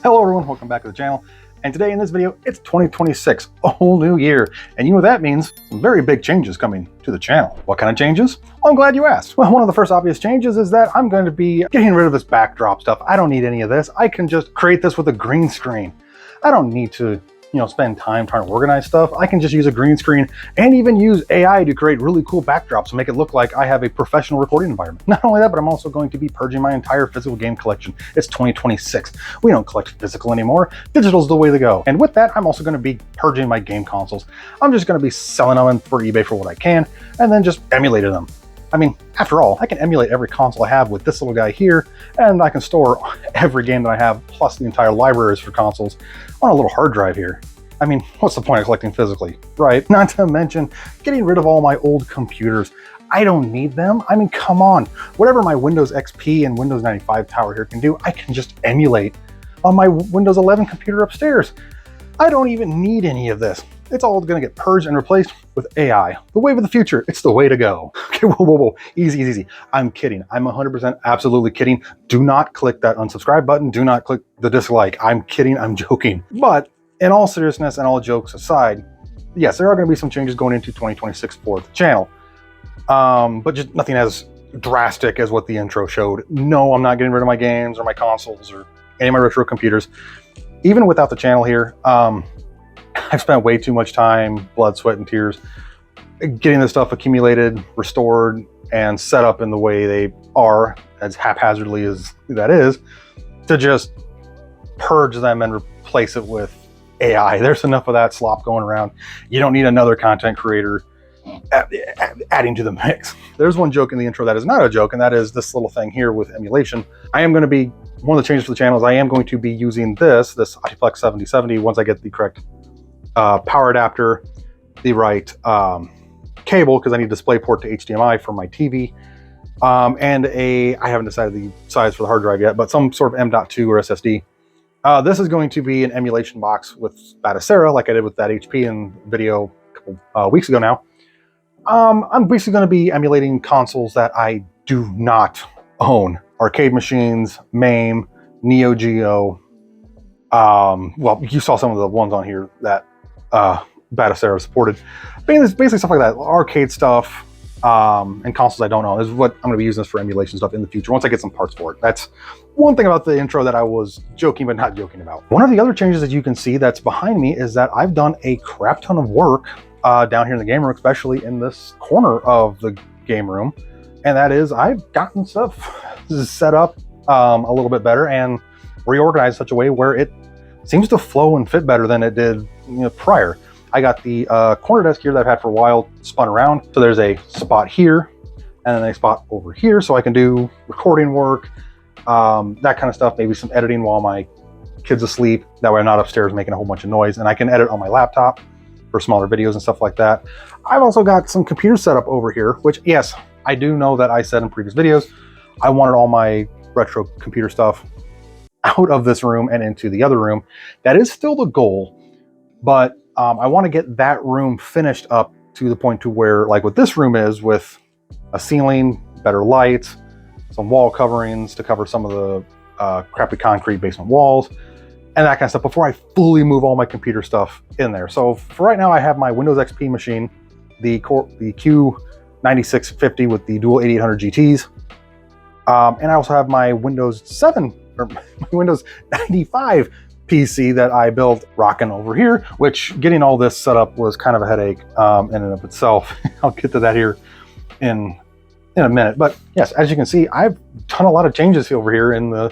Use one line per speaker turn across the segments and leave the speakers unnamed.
Hello everyone, welcome back to the channel. And today in this video, it's 2026, a whole new year. And you know what that means? Some very big changes coming to the channel. What kind of changes? Well, I'm glad you asked. Well, one of the first obvious changes is that I'm going to be getting rid of this backdrop stuff. I don't need any of this. I can just create this with a green screen. I don't need to, spend time trying to organize stuff. I can just use a green screen and even use AI to create really cool backdrops and make it look like I have a professional recording environment. Not only that, but I'm also going to be purging my entire physical game collection. It's 2026. We don't collect physical anymore. Digital's the way to go. And with that, I'm also going to be purging my game consoles. I'm just going to be selling them for eBay for what I can, and then just emulating them. I mean, after all, I can emulate every console I have with this little guy here, and I can store every game that I have, plus the entire libraries for consoles, on a little hard drive here. I mean, what's the point of collecting physically, right? Not to mention getting rid of all my old computers. I don't need them. I mean, come on. Whatever my Windows XP and Windows 95 tower here can do, I can just emulate on my Windows 11 computer upstairs. I don't even need any of this. It's all going to get purged and replaced with AI. The wave of the future. It's the way to go. Okay, whoa. Easy, easy. I'm kidding. I'm 100% absolutely kidding. Do not click that unsubscribe button. Do not click the dislike. I'm kidding. I'm joking. But in all seriousness and all jokes aside, yes, there are going to be some changes going into 2026 for the channel. But just nothing as drastic as what the intro showed. No, I'm not getting rid of my games or my consoles or any of my retro computers. Even without the channel here, I've spent way too much time, blood, sweat, and tears getting this stuff accumulated, restored, and set up in the way they are, as haphazardly as that is, to just purge them and replace it with AI. There's enough of that slop going around. You don't need another content creator adding to the mix. There's one joke in the intro that is not a joke, and that is this little thing here with emulation. I am going to be, one of the changes for the channel is I am going to be using this Optiplex 7070 once I get the correct power adapter, the right cable, because I need a display port to HDMI for my TV, and I haven't decided the size for the hard drive yet, but some sort of M.2 or SSD. This is going to be an emulation box with Batacera, like I did with that HP in video a couple weeks ago now. I'm basically going to be emulating consoles that I do not own. Arcade machines, MAME, Neo Geo. Well, you saw some of the ones on here that Batacera supported. Basically stuff like that, arcade stuff, and consoles I don't own. This is what I'm going to be using this for emulation stuff in the future once I get some parts for it. That's one thing about the intro that I was joking but not joking about. One of the other changes that you can see that's behind me is that I've done a crap ton of work down here in the game room, especially in this corner of the game room, and that is I've gotten stuff set up a little bit better and reorganized in such a way where it seems to flow and fit better than it did prior. I got the corner desk here that I've had for a while spun around. So there's a spot here and then a spot over here. So I can do recording work, that kind of stuff, maybe some editing while my kid's asleep. That way I'm not upstairs making a whole bunch of noise, and I can edit on my laptop for smaller videos and stuff like that. I've also got some computer setup over here, which yes, I do know that I said in previous videos, I wanted all my retro computer stuff out of this room and into the other room. That is still the goal, but I want to get that room finished up to the point to where, like what this room is, with a ceiling, better lights, some wall coverings to cover some of the crappy concrete basement walls, and that kind of stuff before I fully move all my computer stuff in there. So for right now, I have my Windows XP machine, the Q9650 with the dual 8800 GTs, and I also have my Windows 7 or my Windows 95 PC that I built rocking over here, which getting all this set up was kind of a headache in and of itself. I'll get to that here in a minute. But yes, as you can see, I've done a lot of changes over here in the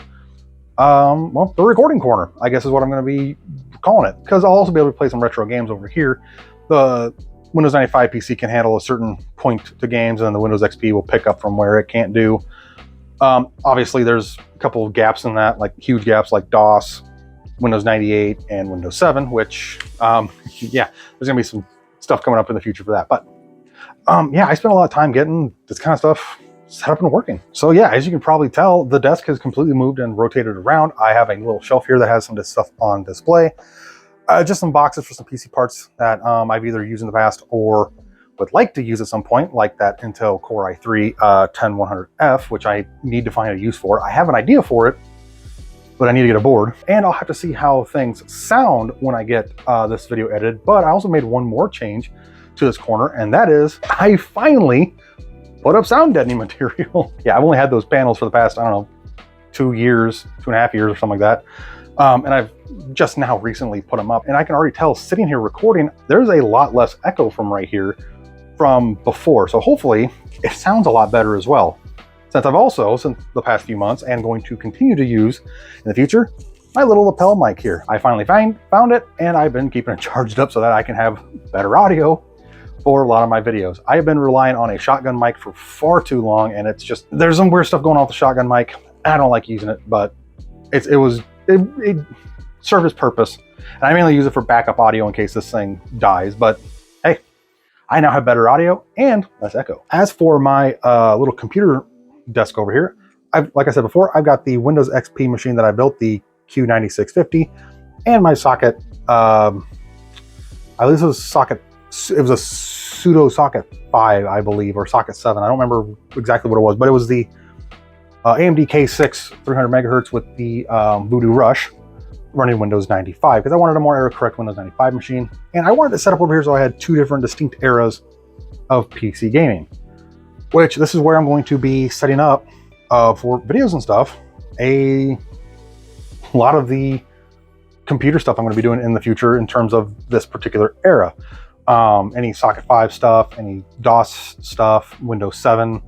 well, the recording corner, I guess is what I'm going to be calling it, because I'll also be able to play some retro games over here. The Windows 95 PC can handle a certain point to games, and the Windows XP will pick up from where it can't do. Obviously, there's a couple of gaps in that, like huge gaps like DOS, Windows 98, and Windows 7, which, yeah, there's going to be some stuff coming up in the future for that. But Yeah, I spent a lot of time getting this kind of stuff set up and working. So yeah, as you can probably tell, the desk has completely moved and rotated around. I have a little shelf here that has some of this stuff on display. Just some boxes for some PC parts that I've either used in the past or would like to use at some point, like that Intel Core i3 10100F, which I need to find a use for. I have an idea for it, but I need to get a board, and I'll have to see how things sound when I get this video edited. But I also made one more change to this corner, and that is I finally put up sound deadening material. Yeah, I've only had those panels for the past, I don't know, 2 years, 2.5 years or something like that. And I've just now recently put them up, and I can already tell sitting here recording, there's a lot less echo from right here from before. So hopefully it sounds a lot better as well. Since I've also, since the past few months, and going to continue to use in the future, my little lapel mic here. I finally found it, and I've been keeping it charged up so that I can have better audio for a lot of my videos. I have been relying on a shotgun mic for far too long, and it's just, there's some weird stuff going on with the shotgun mic. I don't like using it, but it served its purpose. And I mainly use it for backup audio in case this thing dies, but hey, I now have better audio and less echo. As for my little computer desk over here, like I said before, I've got the Windows XP machine that I built, the Q9650, and my socket, at least it was a pseudo socket 5, I believe, or socket 7. I don't remember exactly what it was, but it was the AMD K6 300 megahertz with the Voodoo Rush running Windows 95, because I wanted a more error-correct Windows 95 machine, and I wanted to set up over here so I had 2 different distinct eras of PC gaming, which this is where I'm going to be setting up for videos and stuff. A lot of the computer stuff I'm going to be doing in the future in terms of this particular era. Any socket 5 stuff, any DOS stuff, Windows 7,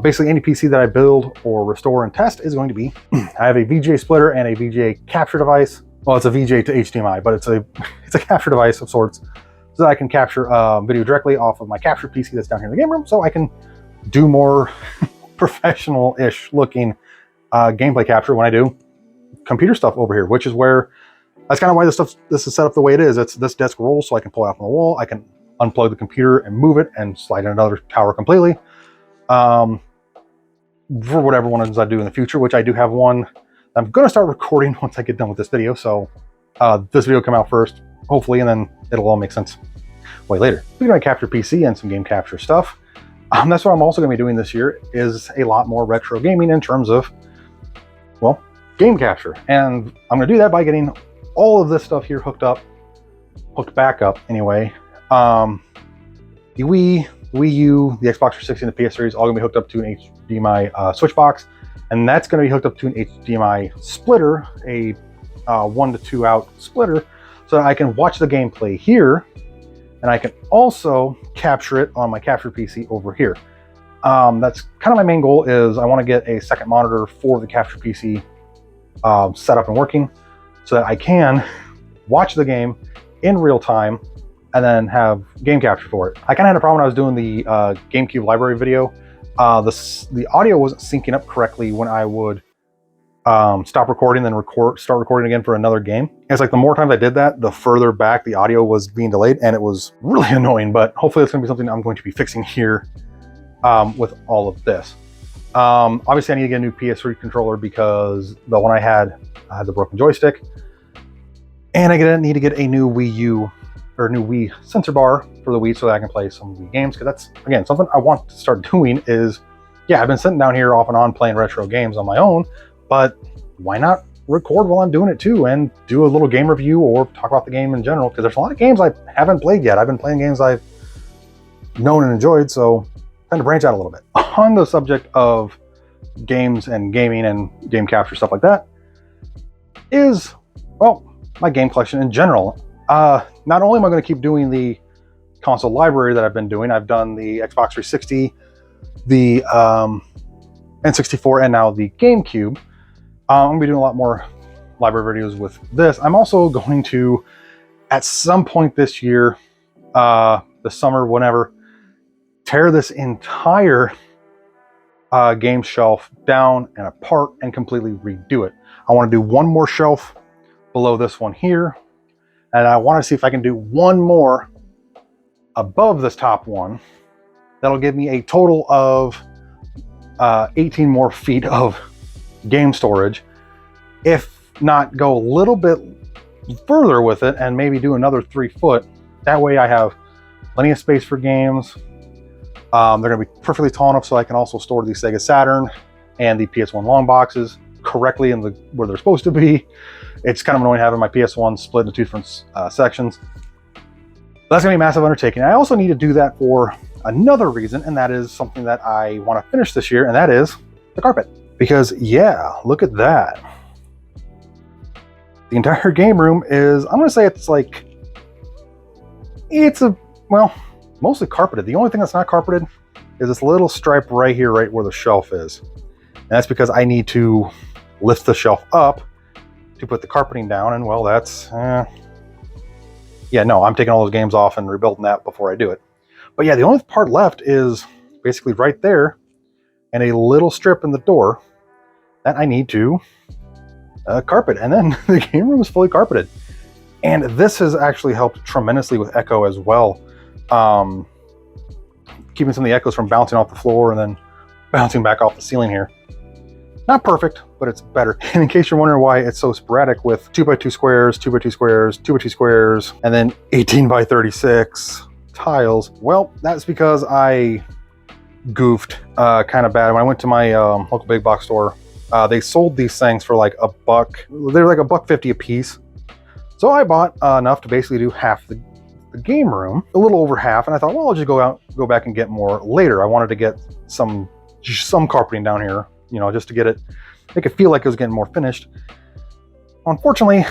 basically any PC that I build or restore and test is going to be. I have a VGA splitter and a VGA capture device. Well, it's a VGA to HDMI, but it's a capture device of sorts, so that I can capture video directly off of my capture PC that's down here in the game room, so I can do more professional-ish looking gameplay capture when I do computer stuff over here, which is where, that's kind of why this is set up the way it is. It's this desk rolls, so I can pull it off on the wall. I can unplug the computer and move it and slide in another tower completely. For whatever ones I do in the future, which I do have one I'm going to start recording once I get done with this video. So this video will come out first, hopefully, and then it'll all make sense way later. We're going to capture PC and some game capture stuff. That's what I'm also going to be doing this year, is a lot more retro gaming in terms of, well, game capture. And I'm going to do that by getting all of this stuff here hooked back up anyway. The Wii U, the Xbox 360, and the PS3 is all going to be hooked up to an HDMI switch box, and that's going to be hooked up to an HDMI splitter, a 1 to 2 out splitter, so that I can watch the gameplay here, and I can also capture it on my capture PC over here. That's kind of my main goal, is I want to get a second monitor for the capture PC set up and working, so that I can watch the game in real time and then have game capture for it. I kind of had a problem when I was doing the GameCube library video. The audio wasn't syncing up correctly when I would stop recording, then start recording again for another game. It's like the more times I did that, the further back the audio was being delayed, and it was really annoying. But hopefully it's going to be something I'm going to be fixing here with all of this. Obviously, I need to get a new PS3 controller because the one I had the broken joystick, and I need to get a new Wii U or new Wii sensor bar for the Wii so that I can play some Wii games, because that's, again, something I want to start doing. Is, yeah, I've been sitting down here off and on playing retro games on my own, but why not record while I'm doing it too and do a little game review or talk about the game in general, because there's a lot of games I haven't played yet. I've been playing games I've known and enjoyed, so time to branch out a little bit. On the subject of games and gaming and game capture, stuff like that, is, well, my game collection in general. Not only am I going to keep doing the console library that I've been doing, I've done the Xbox 360, the N64, and now the GameCube. I'm going to be doing a lot more library videos with this. I'm also going to, at some point this year, the summer, whenever, tear this entire game shelf down and apart and completely redo it. I want to do one more shelf below this one here, and I want to see if I can do one more above this top one, That'll give me a total of 18 more feet of game storage. If not, go a little bit further with it and maybe do another 3 foot. That way I have plenty of space for games. They're going to be perfectly tall enough so I can also store the Sega Saturn and the PS1 long boxes correctly in where they're supposed to be. It's kind of annoying having my PS1 split into 2 different sections. That's going to be a massive undertaking. I also need to do that for another reason, and that is something that I want to finish this year, and that is the carpet. Because yeah, look at that. The entire game room is, I'm going to say it's well, mostly carpeted. The only thing that's not carpeted is this little stripe right here, right where the shelf is. And that's because I need to lift the shelf up to put the carpeting down, and well, that's, yeah, no, I'm taking all those games off and rebuilding that before I do it. But yeah, the only part left is basically right there and a little strip in the door that I need to carpet. And then the game room is fully carpeted. And this has actually helped tremendously with echo as well. Keeping some of the echoes from bouncing off the floor and then bouncing back off the ceiling here. Not perfect, but it's better. And in case you're wondering why it's so sporadic with 2x2 squares, 2x2 squares, 2x2 squares, and then 18x36 tiles, well, that's because I goofed kind of bad. When I went to my local big box store, they sold these things for like $1. They're like $1.50 a piece. So I bought enough to basically do half the game room, a little over half, and I thought, well, I'll just go back and get more later. I wanted to get some carpeting down here, you know, just to make it feel like it was getting more finished. Unfortunately,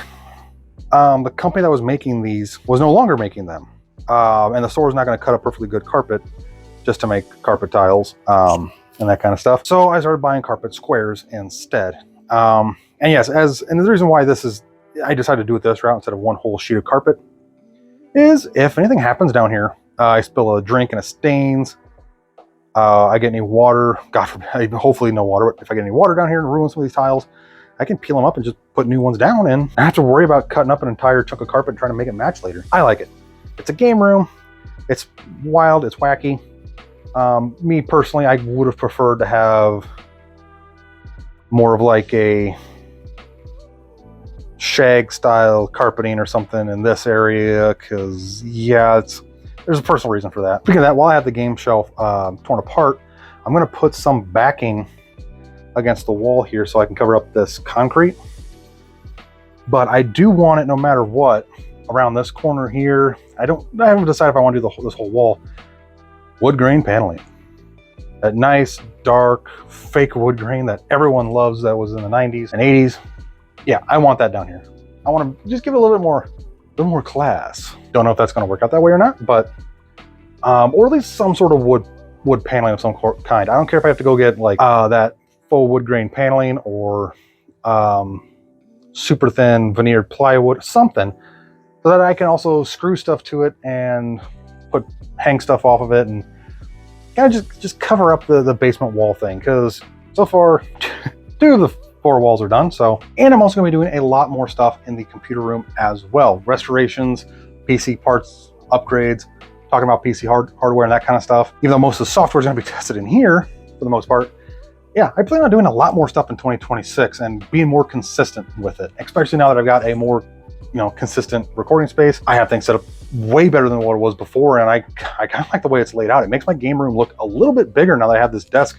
the company that was making these was no longer making them, and the store was not going to cut a perfectly good carpet just to make carpet tiles and that kind of stuff. So I started buying carpet squares instead. And yes, and the reason why I decided to do it this route instead of one whole sheet of carpet is if anything happens down here, I spill a drink and it stains, I get any water, God forbid, hopefully no water, but if I get any water down here and ruin some of these tiles, I can peel them up and just put new ones down, and I have to worry about cutting up an entire chunk of carpet and trying to make it match later. I like it. It's a game room. It's wild. It's wacky. Me personally, I would have preferred to have more of like a shag style carpeting or something in this area, because yeah, there's a personal reason for that. Speaking of that, while I have the game shelf torn apart, I'm going to put some backing against the wall here so I can cover up this concrete. But I do want it, no matter what, around this corner here. I haven't decided if I want to do this whole wall. Wood grain paneling. That nice, dark, fake wood grain that everyone loves, that was in the 90s and 80s. Yeah, I want that down here. I want to just give it a little bit more class. Don't know if that's going to work out that way or not, but or at least some sort of wood paneling of some kind. I don't care if I have to go get like that faux wood grain paneling or super thin veneered plywood, something, so that I can also screw stuff to it and hang stuff off of it and kind of just cover up the basement wall thing, because so far 2 of the 4 walls are done. So, and I'm also going to be doing a lot more stuff in the computer room as well. Restorations, PC parts, upgrades, talking about PC hardware and that kind of stuff. Even though most of the software is going to be tested in here for the most part. Yeah, I plan on doing a lot more stuff in 2026 and being more consistent with it, especially now that I've got a more, consistent recording space. I have things set up way better than what it was before, and I kind of like the way it's laid out. It makes my game room look a little bit bigger now that I have this desk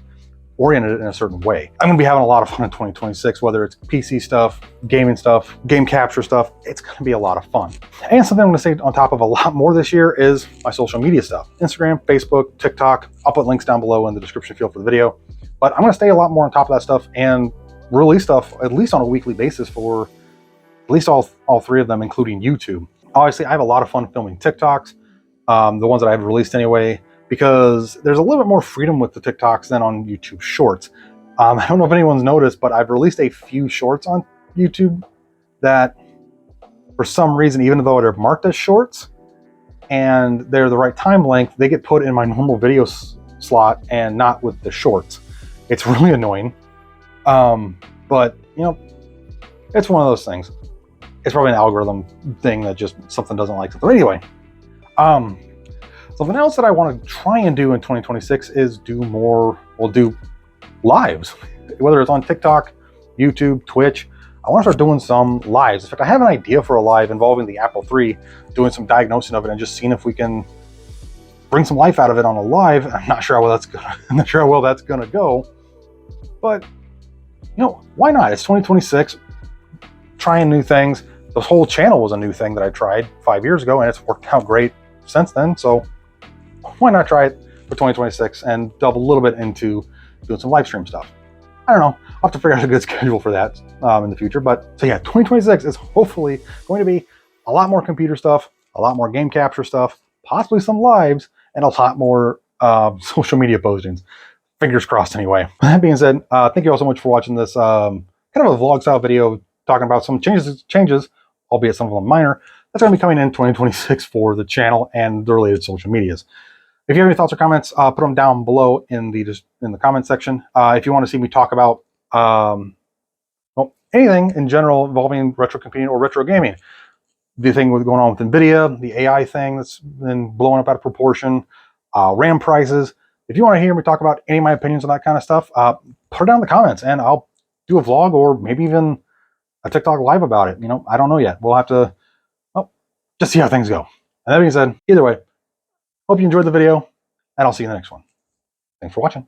oriented in a certain way. I'm gonna be having a lot of fun in 2026, whether it's PC stuff, gaming stuff, game capture stuff. It's gonna be a lot of fun. And something I'm gonna say on top of a lot more this year is my social media stuff. Instagram, Facebook, TikTok. I'll put links down below in the description field for the video. But I'm gonna stay a lot more on top of that stuff and release stuff at least on a weekly basis for at least all 3 of them, including YouTube. Obviously, I have a lot of fun filming TikToks, the ones that I've released anyway, because there's a little bit more freedom with the TikToks than on YouTube Shorts. I don't know if anyone's noticed, but I've released a few shorts on YouTube that, for some reason, even though they're marked as shorts and they're the right time length, they get put in my normal video slot and not with the shorts. It's really annoying. But, it's one of those things. It's probably an algorithm thing that just something doesn't like something. Anyway, Something else that I want to try and do in 2026 is do lives, whether it's on TikTok, YouTube, Twitch. I want to start doing some lives. In fact, I have an idea for a live involving the Apple III, doing some diagnosing of it and just seeing if we can bring some life out of it on a live. I'm not sure how well that's gonna go, but why not? It's 2026, trying new things. The whole channel was a new thing that I tried 5 years ago, and it's worked out great since then. So why not try it for 2026 and delve a little bit into doing some live stream stuff? I don't know. I'll have to figure out a good schedule for that in the future. But so yeah, 2026 is hopefully going to be a lot more computer stuff, a lot more game capture stuff, possibly some lives, and a lot more social media postings. Fingers crossed anyway. With that being said, thank you all so much for watching this kind of a vlog style video talking about some changes, albeit some of them minor, that's going to be coming in 2026 for the channel and the related social medias. If you have any thoughts or comments, put them down below in the comment section. If you want to see me talk about anything in general involving retro computing or retro gaming, the thing going on with NVIDIA, the AI thing that's been blowing up out of proportion, RAM prices. If you want to hear me talk about any of my opinions on that kind of stuff, put it down in the comments and I'll do a vlog or maybe even a TikTok live about it. I don't know yet. We'll have to just see how things go. And that being said, either way, hope you enjoyed the video, and I'll see you in the next one. Thanks for watching.